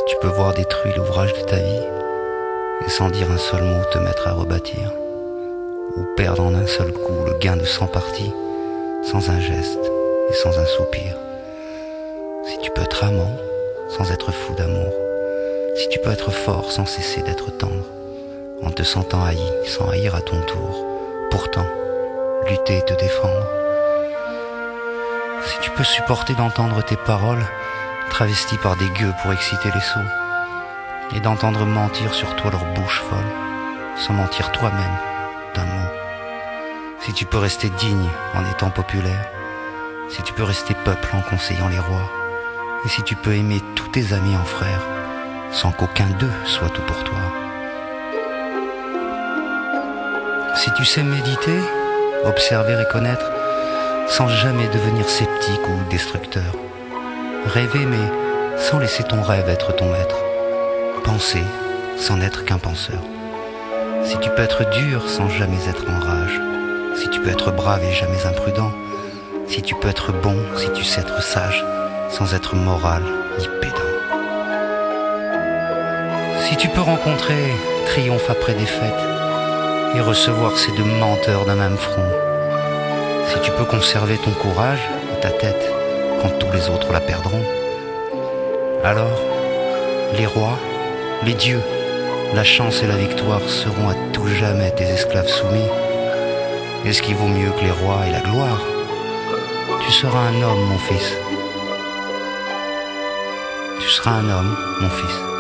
Tu peux voir détruit l'ouvrage de ta vie et sans dire un seul mot te mettre à rebâtir, ou perdre en un seul coup le gain de 100 parties, sans un geste et sans un soupir. Si tu peux être amant sans être fou d'amour, si tu peux être fort sans cesser d'être tendre, en te sentant haï sans haïr à ton tour, pourtant lutter et te défendre. Si tu peux supporter d'entendre tes paroles travesties par des gueux pour exciter les sots, et d'entendre mentir sur toi leur bouche folle, sans mentir toi-même d'un mot. Si tu peux rester digne en étant populaire, si tu peux rester peuple en conseillant les rois, et si tu peux aimer tous tes amis en frères, sans qu'aucun d'eux soit tout pour toi. Si tu sais méditer, observer et connaître, sans jamais devenir sceptique ou destructeur. Rêver mais sans laisser ton rêve être ton maître. Penser sans n'être qu'un penseur. Si tu peux être dur sans jamais être en rage. Si tu peux être brave et jamais imprudent. Si tu peux être bon, si tu sais être sage, sans être moral ni pédant. Si tu peux rencontrer triomphe après défaite et recevoir ces deux menteurs d'un même front. Si tu peux conserver ton courage et ta tête quand tous les autres la perdront, alors les rois, les dieux, la chance et la victoire seront à tout jamais tes esclaves soumis. Et ce qui vaut mieux que les rois et la gloire, tu seras un homme, mon fils. Tu seras un homme, mon fils.